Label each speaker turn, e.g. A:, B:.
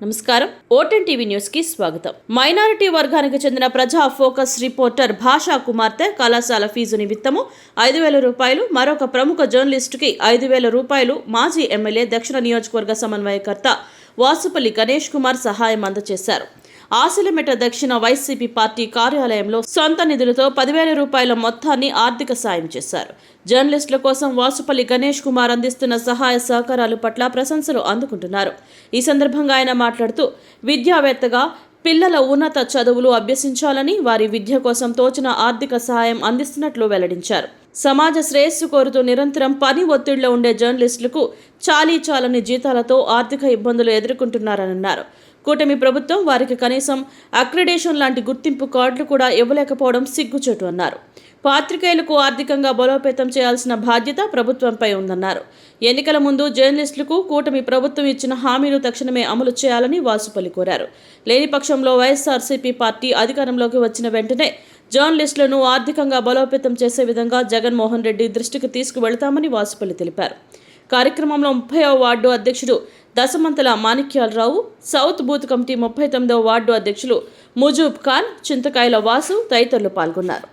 A: నమస్కారం. ఓటెన్ TV news కి స్వాగతం. మైనారిటీ వర్గానికి చెందిన ప్రజా ఫోకస్ రిపోర్టర్ భాషా కుమార్తె కళాశాల ఫీజు నిమిత్తము 5,000 రూపాయలు, మరొక ప్రముఖ జర్నలిస్టుకి 5,000 రూపాయలు మాజీ ఎమ్మెల్యే దక్షిణ నియోజకవర్గ సమన్వయకర్త వాసుపల్లి గణేష్ కుమార్ సహాయం అందజేశారు. ఆసిలిమెట దక్షిణ వైసీపీ పార్టీ కార్యాలయంలో సొంత నిధులతో 10,000 రూపాయల మొత్తాన్ని ఆర్థిక సాయం చేశారు. జర్నలిస్టుల కోసం వాసుపల్లి గణేష్ కుమార్ అందిస్తున్న సహాయ సహకారాల పట్ల ప్రశంసలు అందుకుంటున్నారు. ఈ సందర్భంగా ఆయన మాట్లాడుతూ, విద్యావేత్తగా పిల్లల ఉన్నత చదువులు అభ్యసించాలని, వారి విద్య కోసం తోచిన ఆర్థిక సహాయం అందిస్తున్నట్లు వెల్లడించారు. సమాజ శ్రేయస్సు కోరుతూ నిరంతరం పని ఒత్తిడిలో ఉండే జర్నలిస్టులకు చాలీచాలని జీతాలతో ఆర్థిక ఇబ్బందులు ఎదుర్కొంటున్నారన్నారు. కూటమి ప్రభుత్వం వారికి కనీసం అక్రిడేషన్ లాంటి గుర్తింపు కార్డులు కూడా ఇవ్వలేకపోవడం సిగ్గుచేటు అన్నారు. పాత్రికేయులకు ఆర్థికంగా బలోపేతం చేయాల్సిన బాధ్యత ప్రభుత్వంపై ఉందన్నారు. ఎన్నికల ముందు జర్నలిస్టులకు కూటమి ప్రభుత్వం ఇచ్చిన హామీలు తక్షణమే అమలు చేయాలని వాసుపల్లి కోరారు. లేని పక్షంలో వైఎస్ఆర్సీపీ పార్టీ అధికారంలోకి వచ్చిన వెంటనే జర్నలిస్టులను ఆర్థికంగా బలోపేతం చేసే విధంగా జగన్మోహన్ రెడ్డి దృష్టికి తీసుకువెళతామని వాసుపల్లి తెలిపారు. కార్యక్రమంలో 30వ వార్డు అధ్యక్షుడు Dasamanthala Manikyalarao, south booth committee 39వ వార్డు అధ్యక్షులు ముజూబ్ ఖాన్, చింతకాయల వాసు తదితరులు పాల్గొన్నారు.